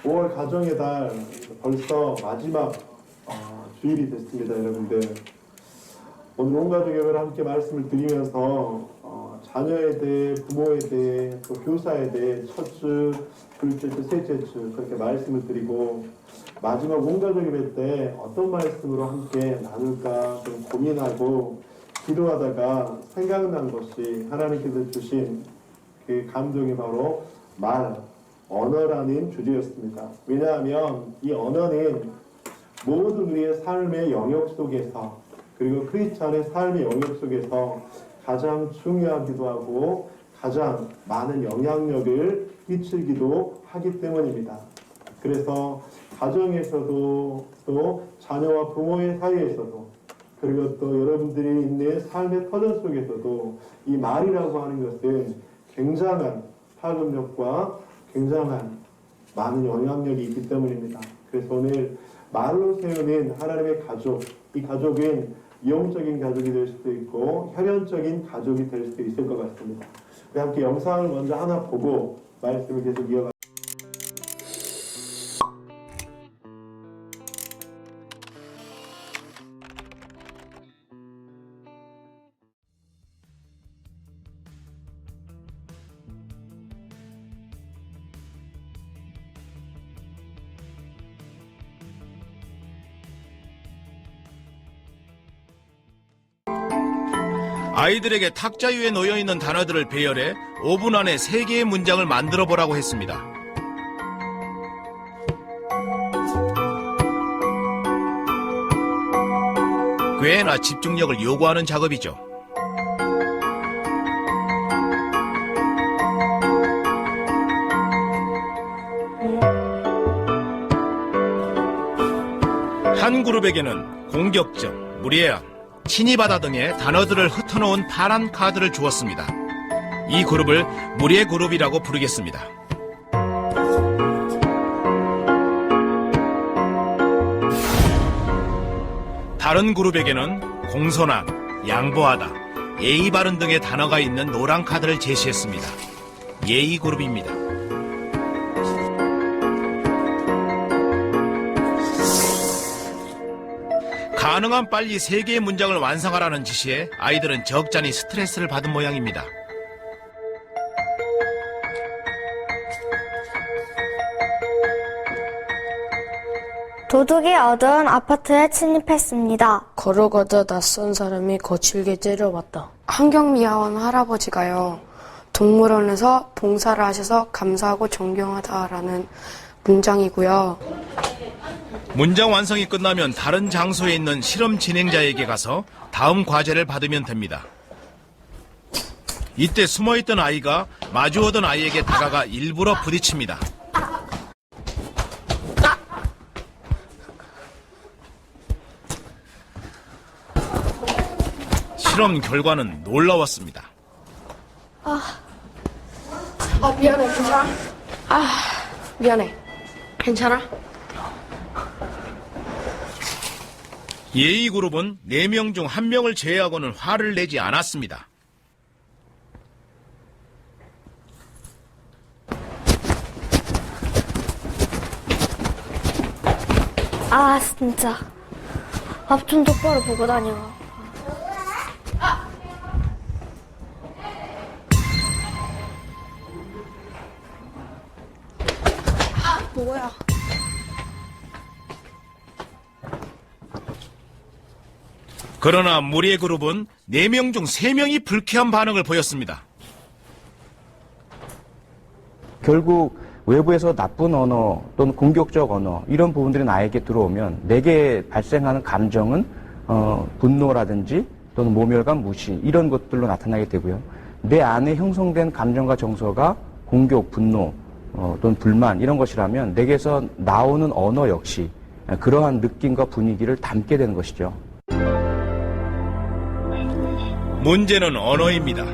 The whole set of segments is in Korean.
5월 가정의 달 벌써 마지막 주일이 됐습니다, 여러분들. 오늘 온 가족을 함께 말씀을 드리면서 자녀에 대해, 부모에 대해, 또 교사에 대해 첫 주, 둘째 주, 셋째 주 그렇게 말씀을 드리고 마지막 온 가족일 때 어떤 말씀으로 함께 나눌까 좀 고민하고 기도하다가 생각난 것이 하나님께서 주신 그 감동이 바로 언어라는 주제였습니다. 왜냐하면 이 언어는 모든 우리의 삶의 영역 속에서 그리고 크리스찬의 삶의 영역 속에서 가장 중요하기도 하고 가장 많은 영향력을 끼치기도 하기 때문입니다. 그래서 가정에서도 또 자녀와 부모의 사이에서도 그리고 또 여러분들이 있는 삶의 터전 속에서도 이 말이라고 하는 것은 굉장한 파급력과 굉장한 많은 영향력이 있기 때문입니다. 그래서 오늘 말로 세우는 하나님의 가족, 이 가족은 이용적인 가족이 될 수도 있고 혈연적인 가족이 될 수도 있을 것 같습니다. 우리 함께 영상을 먼저 하나 보고 말씀을 계속 이어가. 아이들에게 탁자 위에 놓여있는 단어들을 배열해 5분 안에 3개의 문장을 만들어 보라고 했습니다. 꽤나 집중력을 요구하는 작업이죠. 한 그룹에게는 공격적, 무례한, 친이바다 등의 단어들을 흩어놓은 파란 카드를 주었습니다. 이 그룹을 무례 그룹이라고 부르겠습니다. 다른 그룹에게는 공손한, 양보하다, 예의 바른 등의 단어가 있는 노란 카드를 제시했습니다. 예의 그룹입니다. 가능한 빨리 3개의 문장을 완성하라는 지시에 아이들은 적잖이 스트레스를 받은 모양입니다. 도둑이 어두운 아파트에 침입했습니다. 걸어가다 낯선 사람이 거칠게 째려봤다. 환경미화원 할아버지가요, 동물원에서 봉사를 하셔서 감사하고 존경하다라는 문장이고요. 문장 완성이 끝나면 다른 장소에 있는 실험 진행자에게 가서 다음 과제를 받으면 됩니다. 이때 숨어있던 아이가 마주오던 아이에게 다가가 일부러 부딪힙니다. 실험 결과는 놀라웠습니다. 미안해, 괜찮아? 미안해. 괜찮아? 예의 그룹은 4명 중 1명을 제외하고는 화를 내지 않았습니다. 진짜. 앞 좀 똑바로 보고 다녀. 뭐야? 그러나 무리의 그룹은 4명 중 3명이 불쾌한 반응을 보였습니다. 결국 외부에서 나쁜 언어 또는 공격적 언어 이런 부분들이 나에게 들어오면 내게 발생하는 감정은 분노라든지 또는 모멸감, 무시 이런 것들로 나타나게 되고요. 내 안에 형성된 감정과 정서가 공격, 분노 또는 불만 이런 것이라면 내게서 나오는 언어 역시 그러한 느낌과 분위기를 담게 되는 것이죠. 문제는 언어입니다.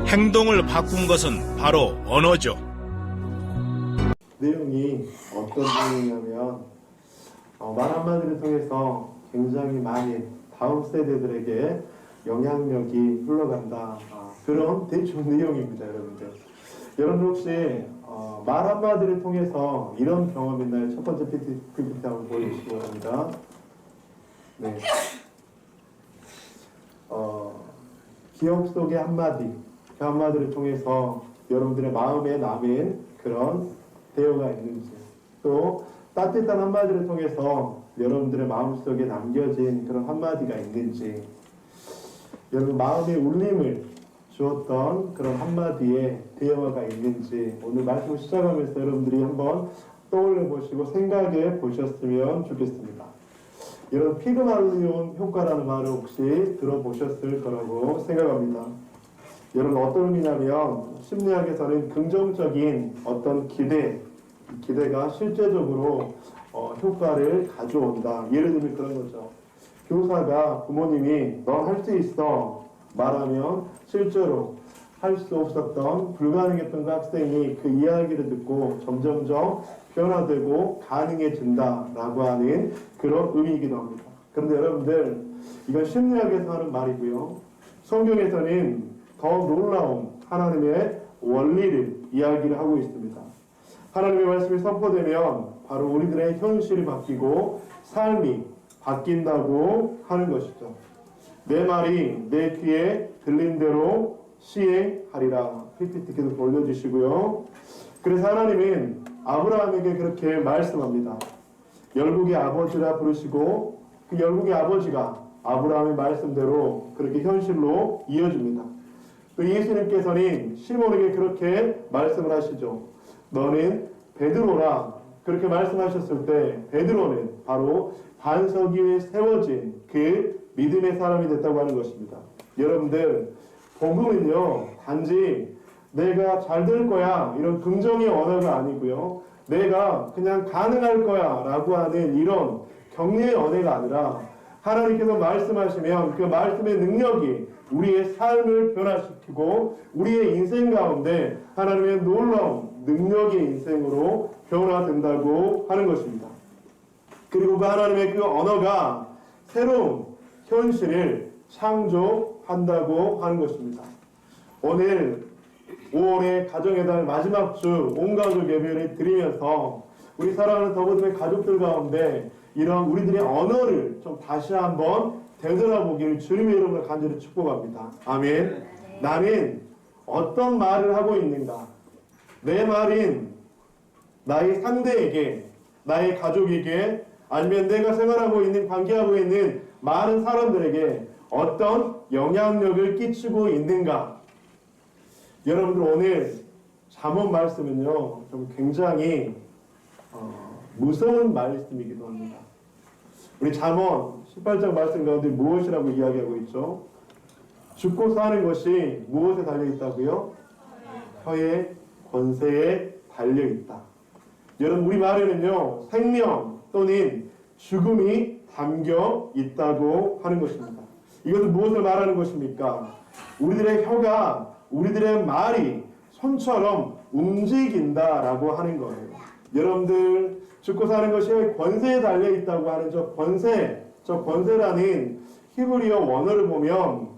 행동을 바꾼 것은 바로 언어죠. 내용이 어떤 내용이냐면 말 한마디를 통해서 굉장히 많이 다음 세대들에게 영향력이 흘러간다. 그런 대충 내용입니다, 여러분들. 여러분 혹시 말 한마디를 통해서 이런 경험 있나요? 첫 번째 PPT 한번 보여주시기 바랍니다. 네. 기억 속의 한마디, 그 한마디를 통해서 여러분들의 마음에 남은 그런 대화가 있는지, 또 따뜻한 한마디를 통해서 여러분들의 마음속에 남겨진 그런 한마디가 있는지, 여러분 마음의 울림을 주었던 그런 한마디의 대화가 있는지 오늘 말씀 시작하면서 여러분들이 한번 떠올려 보시고 생각해 보셨으면 좋겠습니다. 여러분 피그말리온 효과라는 말을 혹시 들어보셨을 거라고 생각합니다. 여러분 어떤 의미냐면 심리학에서는 긍정적인 어떤 기대가 실제적으로 효과를 가져온다. 예를 들면 그런 거죠. 교사가 부모님이 넌 할 수 있어 말하면 실제로 할 수 없었던 불가능했던 그 학생이 그 이야기를 듣고 점점점 변화되고 가능해진다라고 하는 그런 의미이기도 합니다. 그런데 여러분들 이건 심리학에서 하는 말이고요. 성경에서는 더 놀라운 하나님의 원리를 이야기를 하고 있습니다. 하나님의 말씀이 선포되면 바로 우리들의 현실이 바뀌고 삶이 바뀐다고 하는 것이죠. 내 말이 내 귀에 들린 대로 시행하리라. PPT 계속 올려주시고요. 그래서 하나님은 아브라함에게 그렇게 말씀합니다. 열국의 아버지라 부르시고 그 열국의 아버지가 아브라함의 말씀대로 그렇게 현실로 이어집니다. 또 예수님께서는 시몬에게 그렇게 말씀을 하시죠. 너는 베드로라. 그렇게 말씀하셨을 때 베드로는 바로 반석 위에 세워진 그 믿음의 사람이 됐다고 하는 것입니다. 여러분들 복음은요 단지 내가 잘 될 거야 이런 긍정의 언어가 아니고요, 내가 그냥 가능할 거야 라고 하는 이런 격려의 언어가 아니라 하나님께서 말씀하시면 그 말씀의 능력이 우리의 삶을 변화시키고 우리의 인생 가운데 하나님의 놀라운 능력의 인생으로 변화된다고 하는 것입니다. 그리고 그 하나님의 그 언어가 새로운 현실을 창조한다고 하는 것입니다. 오늘 5월의 가정의 달 마지막 주 온 가족 예배를 드리면서 우리 사랑하는 더보듬의 가족들 가운데 이런 우리들의 언어를 좀 다시 한번 되돌아보기를 주님의 이름으로 간절히 축복합니다. 아멘. 나는 어떤 말을 하고 있는가? 내 말인 나의 상대에게, 나의 가족에게, 아니면 내가 생활하고 있는, 관계하고 있는 많은 사람들에게 어떤 영향력을 끼치고 있는가? 여러분들 오늘 잠언 말씀은요 좀 굉장히 무서운 말씀이기도 합니다. 우리 잠언 18장 말씀 가운데 무엇이라고 이야기하고 있죠? 죽고 사는 것이 무엇에 달려있다고요? 혀의 권세에 달려있다. 여러분 우리 말에는요 생명 또는 죽음이 담겨 있다고 하는 것입니다. 이것은 무엇을 말하는 것입니까? 우리들의 혀가, 우리들의 말이 손처럼 움직인다라고 하는 거예요. 여러분들 죽고 사는 것이 권세에 달려있다고 하는 저 권세라는 히브리어 원어를 보면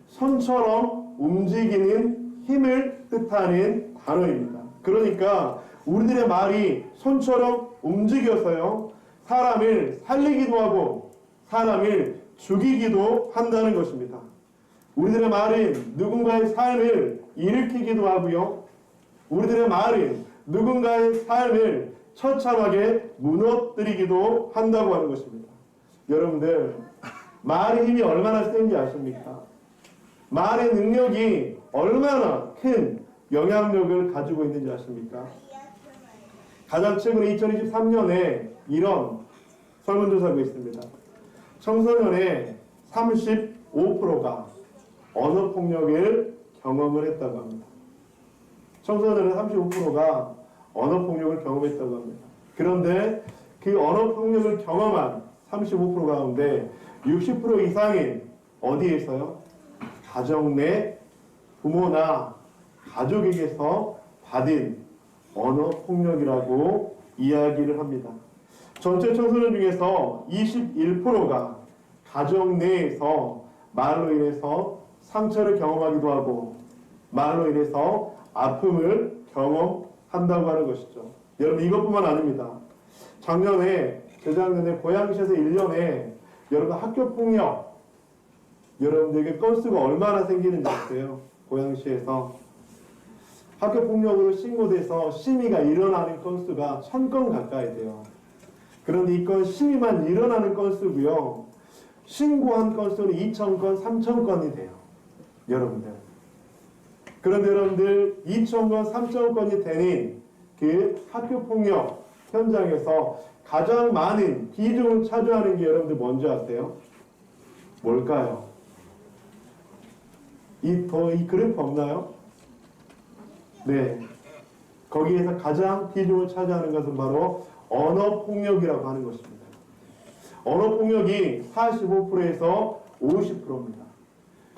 손처럼 움직이는 힘을 뜻하는 단어입니다. 그러니까 우리들의 말이 손처럼 움직여서요 사람을 살리기도 하고 사람을 죽이기도 한다는 것입니다. 우리들의 말은 누군가의 삶을 일으키기도 하고요, 우리들의 말은 누군가의 삶을 처참하게 무너뜨리기도 한다고 하는 것입니다. 여러분들 말의 힘이 얼마나 센지 아십니까? 말의 능력이 얼마나 큰 영향력을 가지고 있는지 아십니까? 가장 최근에 2023년에 이런 설문조사가 있습니다. 청소년의 35%가 언어폭력을 경험을 했다고 합니다. 청소년의 35%가 언어폭력을 경험했다고 합니다. 그런데 그 언어폭력을 경험한 35% 가운데 60% 이상이 어디에 있어요? 가정 내 부모나 가족에게서 받은 언어폭력이라고 이야기를 합니다. 전체 청소년 중에서 21%가 가정 내에서 말로 인해서 상처를 경험하기도 하고 말로 인해서 아픔을 경험한다고 하는 것이죠. 여러분 이것뿐만 아닙니다. 재작년에 고양시에서 1년에 여러분 학교폭력 여러분들에게 건수가 얼마나 생기는지 아세요? 고양시에서 학교폭력으로 신고돼서 심의가 일어나는 건수가 1000건 가까이 돼요. 그런데 이 건 심의만 일어나는 건수고요. 신고한 건수는 2000건, 3000건이 돼요. 여러분들. 그런데 여러분들 2000건, 3000건이 되는 그 학교폭력 현장에서 가장 많은 비중을 차지하는 게 여러분들 뭔지 아세요? 뭘까요? 이 그래프 없나요? 네. 거기에서 가장 비중을 차지하는 것은 바로 언어폭력이라고 하는 것입니다. 언어폭력이 45%에서 50%입니다.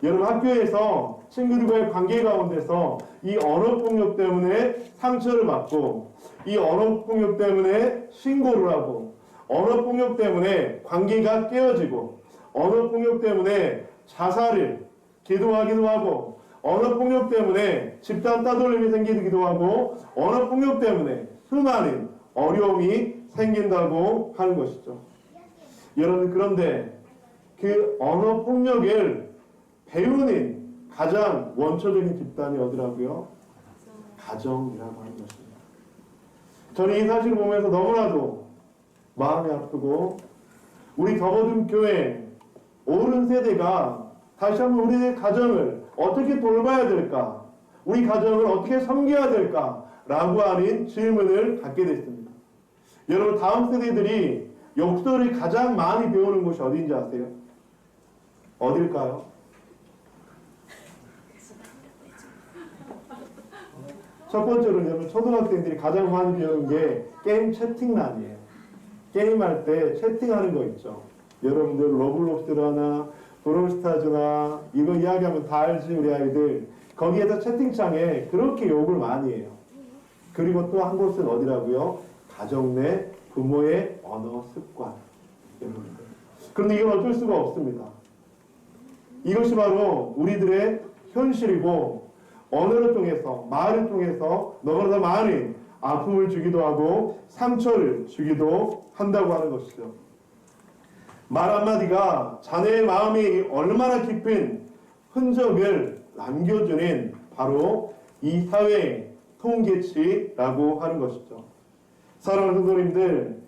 여러분 학교에서 친구들과의 관계 가운데서 이 언어폭력 때문에 상처를 받고 이 언어폭력 때문에 신고를 하고 언어폭력 때문에 관계가 깨어지고 언어폭력 때문에 자살을 기도하기도 하고 언어폭력 때문에 집단 따돌림이 생기기도 하고 언어폭력 때문에 수많은 어려움이 생긴다고 하는 것이죠. 여러분 그런데 그 언어폭력을 배우는 가장 원초적인 집단이 어디라고요? 가정이라고 하는 것입니다. 저는 이 사실을 보면서 너무나도 마음이 아프고 우리 더거든 교회 어른 세대가 다시 한번 우리의 가정을 어떻게 돌봐야 될까? 우리 가정을 어떻게 섬겨야 될까? 라고 하는 질문을 갖게 됐습니다. 여러분 다음 세대들이 역사를 가장 많이 배우는 곳이 어디인지 아세요? 어딜까요? 첫 번째로 여러분 초등학생들이 가장 많이 배우는 게 게임 채팅란이에요. 게임할 때 채팅하는 거 있죠. 여러분들 로블록스나 브롤스타즈나 이거 이야기하면 다 알지 우리 아이들. 거기에서 채팅창에 그렇게 욕을 많이 해요. 그리고 또 한 곳은 어디라고요? 가정 내 부모의 언어 습관. 여러분들. 그런데 이건 어쩔 수가 없습니다. 이것이 바로 우리들의 현실이고 언어를 통해서 말을 통해서 너무나 많은 아픔을 주기도 하고 상처를 주기도 한다고 하는 것이죠. 말 한마디가 자네의 마음이 얼마나 깊은 흔적을 남겨주는 바로 이 사회의 통계치라고 하는 것이죠. 사랑하는 성도님들,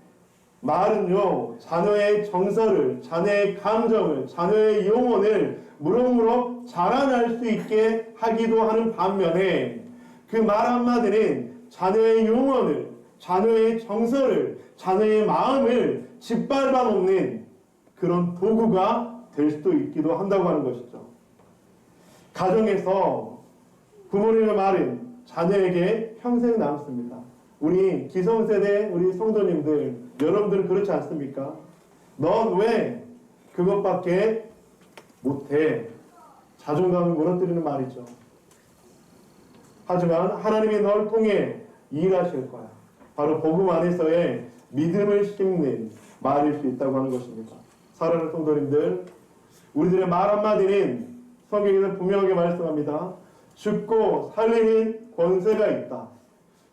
말은요 자녀의 정서를, 자녀의 감정을, 자녀의 영혼을 무럭무럭 자라날 수 있게 하기도 하는 반면에 그 말 한마디는 자녀의 영혼을, 자녀의 정서를, 자녀의 마음을 짓밟아 놓는 그런 도구가 될 수도 있기도 한다고 하는 것이죠. 가정에서 부모님의 말은 자녀에게 평생 남습니다. 우리 기성세대 우리 성도님들 여러분들은 그렇지 않습니까? 넌 왜 그것밖에 못해? 자존감을 무너뜨리는 말이죠. 하지만 하나님이 널 통해 일하실 거야. 바로 복음 안에서의 믿음을 심는 말일 수 있다고 하는 것입니다. 사랑하는 성도님들, 우리들의 말 한마디는 성경에서 분명하게 말씀합니다. 죽고 살리는 권세가 있다.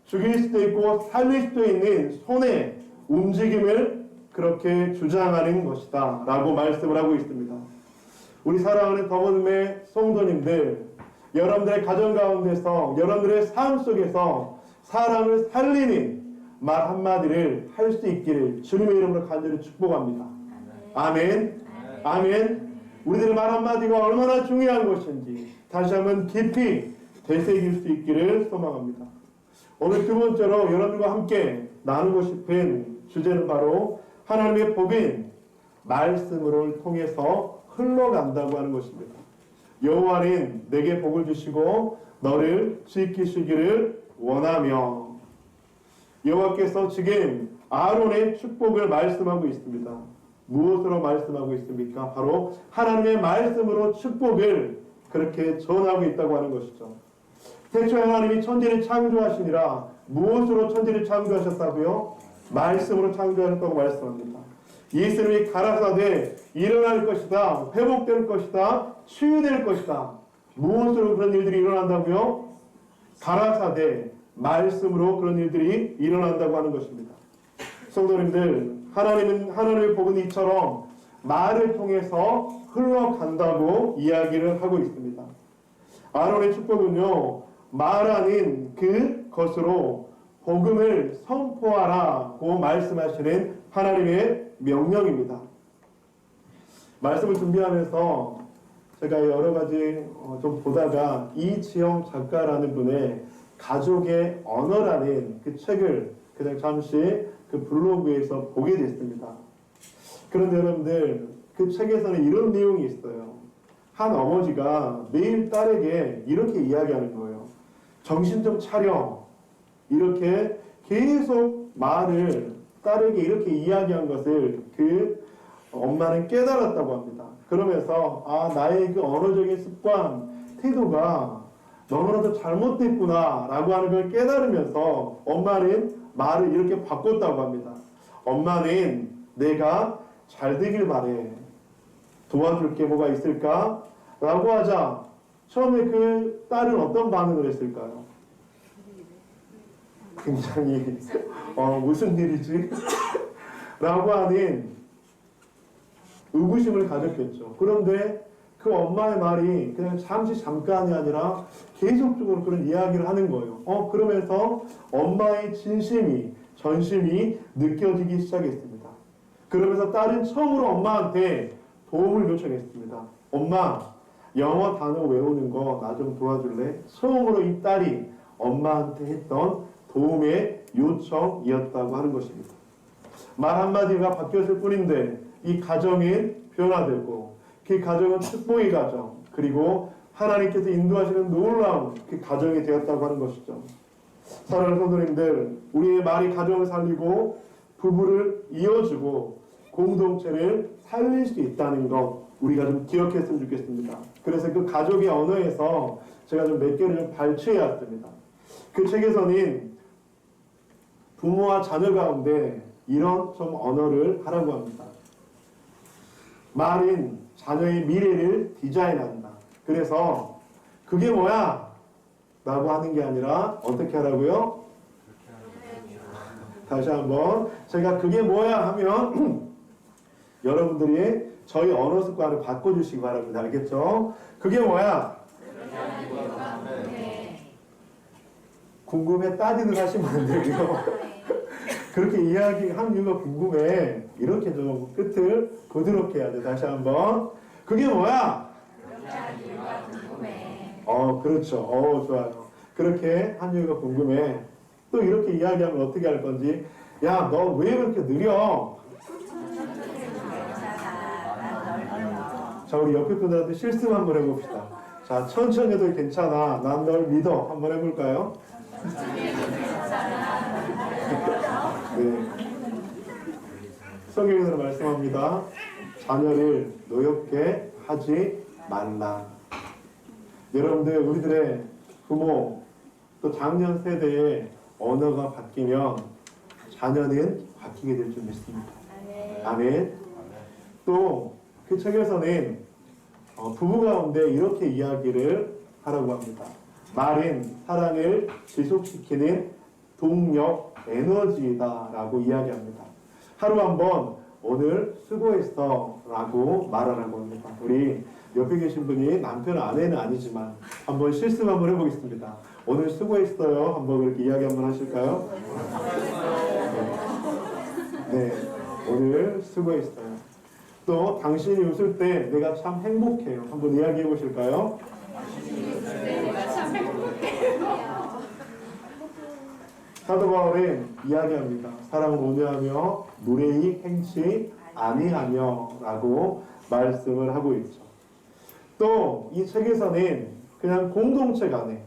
죽일 수도 있고 살릴 수도 있는 손의 움직임을 그렇게 주장하는 것이다 라고 말씀을 하고 있습니다. 우리 사랑하는 더버듬의 성도님들, 여러분들의 가정 가운데서 여러분들의 삶 속에서 사람을 살리는 말 한마디를 할 수 있기를 주님의 이름으로 간절히 축복합니다. 아멘. 아멘. 우리들의 말 한마디가 얼마나 중요한 것인지 다시 한번 깊이 되새길 수 있기를 소망합니다. 오늘 두 번째로 여러분과 함께 나누고 싶은 주제는 바로 하나님의 복인 말씀을 통해서 흘러간다고 하는 것입니다. 여호와는 내게 복을 주시고 너를 지키시기를 원하며, 여호와께서 지금 아론의 축복을 말씀하고 있습니다. 무엇으로 말씀하고 있습니까? 바로 하나님의 말씀으로 축복을 그렇게 전하고 있다고 하는 것이죠. 태초에 하나님이 천지를 창조하시니라. 무엇으로 천지를 창조하셨다고요? 말씀으로 창조하셨다고 말씀합니다. 예수님이 가라사대 일어날 것이다, 회복될 것이다, 치유될 것이다 무엇으로 그런 일들이 일어난다고요? 가라사대 말씀으로 그런 일들이 일어난다고 하는 것입니다. 성도님들, 하나님은 하나님의 복은 이처럼 말을 통해서 흘러간다고 이야기를 하고 있습니다. 아론의 축복은요, 말하는 그것으로 복음을 선포하라고 말씀하시는 하나님의 명령입니다. 말씀을 준비하면서 제가 여러 가지 좀 보다가 이지영 작가라는 분의 가족의 언어라는 그 책을 그냥 잠시 그 블로그에서 보게 됐습니다. 그런데 여러분들, 그 책에서는 이런 내용이 있어요. 한 어머니가 매일 딸에게 이렇게 이야기하는 거예요. 정신 좀 차려. 이렇게 계속 말을 딸에게 이렇게 이야기한 것을 그 엄마는 깨달았다고 합니다. 그러면서 나의 그 언어적인 습관, 태도가 너무나도 잘못됐구나 라고 하는 걸 깨달으면서 엄마는 말을 이렇게 바꿨다고 합니다. 엄마는 내가 잘 되길 바래. 도와줄 게 뭐가 있을까? 라고 하자 처음에 그 딸은 어떤 반응을 했을까요? 굉장히 무슨 일이지? 라고 하는 의구심을 가졌겠죠. 그런데 그 엄마의 말이 그냥 잠깐이 아니라 계속적으로 그런 이야기를 하는 거예요. 그러면서 엄마의 진심이, 전심이 느껴지기 시작했습니다. 그러면서 딸은 처음으로 엄마한테 도움을 요청했습니다. 엄마, 영어 단어 외우는 거 나 좀 도와줄래? 처음으로 이 딸이 엄마한테 했던 도움의 요청이었다고 하는 것입니다. 말 한마디가 바뀌었을 뿐인데 이 가정이 변화되고 그 가정은 축복의 가정, 그리고 하나님께서 인도하시는 놀라운 그 가정이 되었다고 하는 것이죠. 사랑하는 성도님들, 우리의 말이 가정을 살리고 부부를 이어주고 공동체를 살릴 수 있다는 것 우리가 좀 기억했으면 좋겠습니다. 그래서 그 가족의 언어에서 제가 좀 몇 개를 좀 발췌해왔습니다. 그 책에서는 부모와 자녀 가운데 이런 좀 언어를 하라고 합니다. 말은 자녀의 미래를 디자인한다. 그래서 그게 뭐야? 라고 하는 게 아니라 어떻게 하라고요? 다시 한번 제가 그게 뭐야 하면 여러분들이 저희 언어 습관을 바꿔주시기 바랍니다. 알겠죠? 그게 뭐야? 궁금해 따지는 하시면 안 되고요. 그렇게 이야기한 이유가 궁금해. 이렇게 좀 끝을 부드럽게 해야 돼. 다시 한번. 그게 뭐야? 그렇죠. 좋아요. 그렇게 한 이유가 궁금해. 또 이렇게 이야기하면 어떻게 할 건지. 야, 너 왜 그렇게 느려? 자, 우리 옆에 분들한테 실습 한번 해봅시다. 자, 천천히 해도 괜찮아. 난 널 믿어. 한번 해볼까요? 네. 성경에서 말씀합니다. 자녀를 노엽게 하지 말라. 여러분들, 우리들의 부모, 또 작년 세대의 언어가 바뀌면 자녀는 바뀌게 될 줄 믿습니다. 아멘. 또 그 책에서는 부부 가운데 이렇게 이야기를 하라고 합니다. 말은 사랑을 지속시키는 동력, 에너지다라고 이야기합니다. 하루 한번 오늘 수고했어 라고 말하라고 합니다. 우리 옆에 계신 분이 남편 아내는 아니지만 한번 실습 한번 해보겠습니다. 오늘 수고했어요. 한번 그렇게 이야기 한번 하실까요? 네, 오늘 수고했어요. 또 당신이 웃을 때 내가 참 행복해요. 한번 이야기해 보실까요? 사도 바울은 이야기합니다. 사랑을 온유하며 무례히 행치 아니하며 라고 말씀을 하고 있죠. 또 이 책에서는 그냥 공동체 간에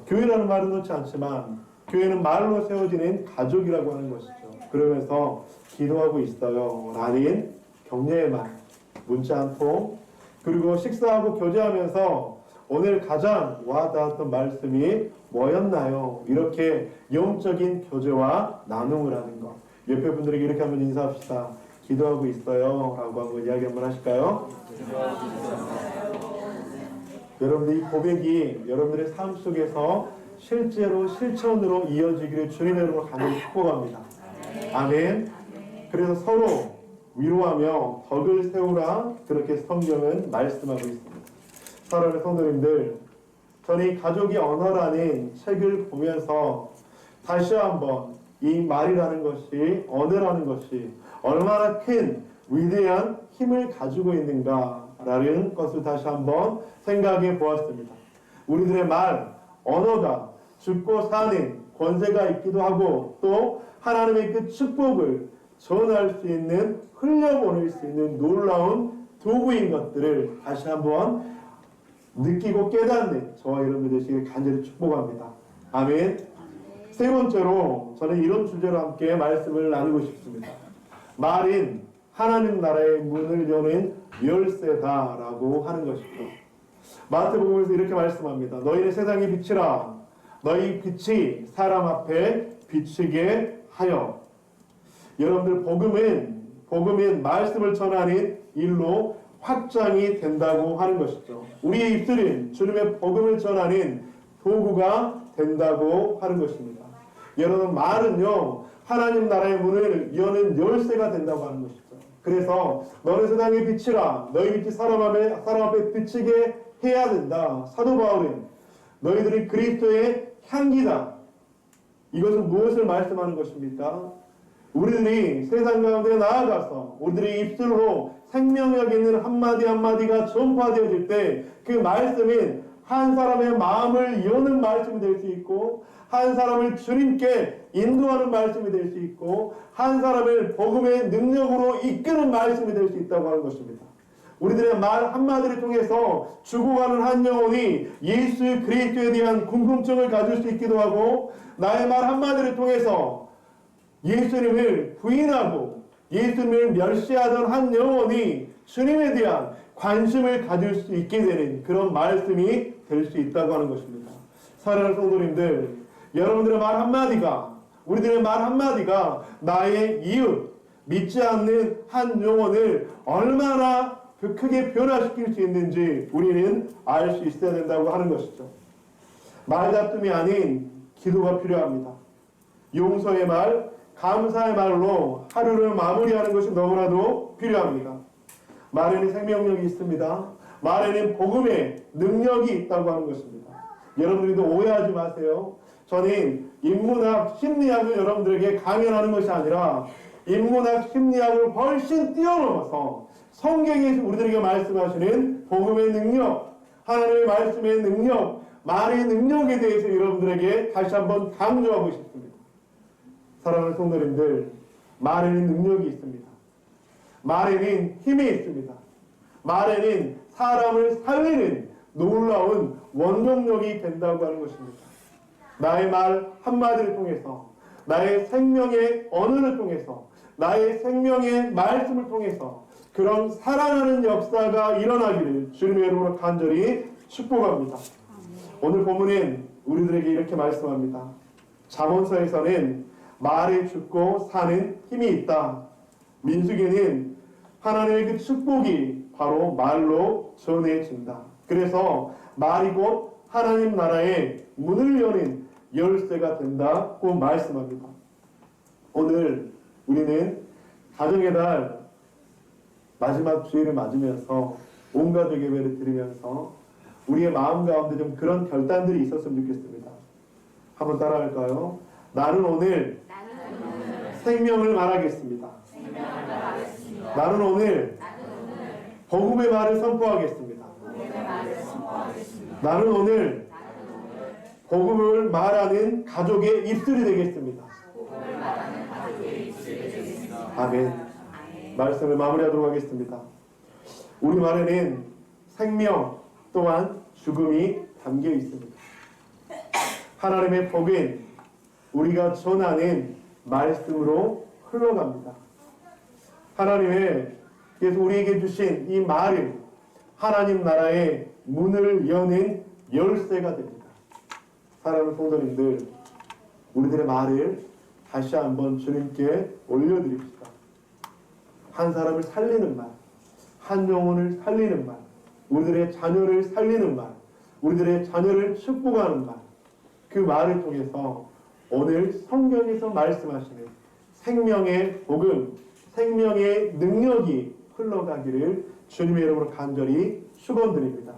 교회라는 말은 넣지 않지만 교회는 말로 세워지는 가족이라고 하는 것이죠. 그러면서 기도하고 있어요 라는 격려의 말, 문자 한 통, 그리고 식사하고 교제하면서 오늘 가장 와닿았던 말씀이 뭐였나요? 이렇게 영적인 교제와 나눔을 하는 것. 옆에 분들에게 이렇게 한번 인사합시다. 기도하고 있어요 라고 한번 이야기 한번 하실까요? 기도하고 있어요. 여러분들 이 고백이 여러분들의 삶 속에서 실제로 실천으로 이어지기를 주님의 이름으로 간절히 축복합니다. 아멘. 그래서 서로 위로하며 덕을 세우라, 그렇게 성경은 말씀하고 있습니다. 사랑하는 성도님들, 저는 이 가족의 언어라는 책을 보면서 다시 한번 이 말이라는 것이, 언어라는 것이 얼마나 큰 위대한 힘을 가지고 있는가라는 것을 다시 한번 생각해 보았습니다. 우리들의 말, 언어가 죽고 사는 권세가 있기도 하고, 또 하나님의 그 축복을 전할 수 있는, 흘려보낼 수 있는 놀라운 도구인 것들을 다시 한번 느끼고 깨닫는 저와 여러분들 되시길 간절히 축복합니다. 아멘. 세 번째로 저는 이런 주제로 함께 말씀을 나누고 싶습니다. 말은 하나님 나라의 문을 여는 열쇠다라고 하는 것이죠. 마태복음에서 이렇게 말씀합니다. 너희는 세상의 빛이라. 너희 빛이 사람 앞에 비치게 하여. 여러분들 복음은 말씀을 전하는 일로 확장이 된다고 하는 것이죠. 우리의 입술은 주님의 복음을 전하는 도구가 된다고 하는 것입니다. 여러분, 말은요, 하나님 나라의 문을 여는 열쇠가 된다고 하는 것이죠. 그래서 너는 세상의 빛이라. 너희 빛이 사람 앞에 비치게 해야 된다. 사도 바울은 너희들이 그리스도의 향기다. 이것은 무엇을 말씀하는 것입니까? 우리들이 세상 가운데 나아가서 우리들의 입술로 생명력 있는 한마디 한마디가 전파되어질 때 그 말씀은 한 사람의 마음을 여는 말씀이 될 수 있고, 한 사람을 주님께 인도하는 말씀이 될 수 있고, 한 사람을 복음의 능력으로 이끄는 말씀이 될 수 있다고 하는 것입니다. 우리들의 말 한마디를 통해서 죽어가는 한 영혼이 예수 그리스도에 대한 궁금증을 가질 수 있기도 하고, 나의 말 한마디를 통해서 예수님을 부인하고 예수님을 멸시하던 한 영혼이 주님에 대한 관심을 가질 수 있게 되는 그런 말씀이 될 수 있다고 하는 것입니다. 사랑하는 성도님들, 여러분들의 말 한마디가, 우리들의 말 한마디가 나의 이웃, 믿지 않는 한 영혼을 얼마나 크게 변화시킬 수 있는지 우리는 알 수 있어야 된다고 하는 것이죠. 말다툼이 아닌 기도가 필요합니다. 용서의 말, 감사의 말로 하루를 마무리하는 것이 너무나도 필요합니다. 말에는 생명력이 있습니다. 말에는 복음의 능력이 있다고 하는 것입니다. 여러분들도 오해하지 마세요. 저는 인문학, 심리학을 여러분들에게 강연하는 것이 아니라 인문학, 심리학을 훨씬 뛰어넘어서 성경에서 우리들에게 말씀하시는 복음의 능력, 하나님의 말씀의 능력, 말의 능력에 대해서 여러분들에게 다시 한번 강조하고 싶습니다. 사랑하는 성도님들, 말에는 능력이 있습니다. 말에는 힘이 있습니다. 말에는 사람을 살리는 놀라운 원동력이 된다고 하는 것입니다. 나의 말 한마디를 통해서, 나의 생명의 언어를 통해서, 나의 생명의 말씀을 통해서 그런 살아나는 역사가 일어나기를 주님의 이름으로 간절히 축복합니다. 오늘 본문은 우리들에게 이렇게 말씀합니다. 잠언서에서는 말에 죽고 사는 힘이 있다. 민수기는 하나님의 그 축복이 바로 말로 전해진다. 그래서 말이 곧 하나님 나라의 문을 여는 열쇠가 된다고 말씀합니다. 오늘 우리는 가정의 달 마지막 주일을 맞으면서 온 가족 예배를 드리면서 우리의 마음 가운데 좀 그런 결단들이 있었으면 좋겠습니다. 한번 따라할까요? 나는 오늘 생명을 말하겠습니다. 나는 오늘 복음의 말을 선포하겠습니다. 나는 오늘 복음을 말하는 가족의 입술이 되겠습니다. 아멘. 말씀을 마무리하도록 하겠습니다. 우리 말에는 생명 또한 죽음이 담겨 있습니다. 하나님의 복은 우리가 전하는 말씀으로 흘러갑니다. 하나님께서 우리에게 주신 이 말은 하나님 나라의 문을 여는 열쇠가 됩니다. 사랑하는 성도님들, 우리들의 말을 다시 한번 주님께 올려드립시다. 한 사람을 살리는 말, 한 영혼을 살리는 말, 우리들의 자녀를 살리는 말, 우리들의 자녀를 축복하는 말, 그 말을 통해서 오늘 성경에서 말씀하시는 생명의 복음, 생명의 능력이 흘러가기를 주님의 이름으로 간절히 축원드립니다.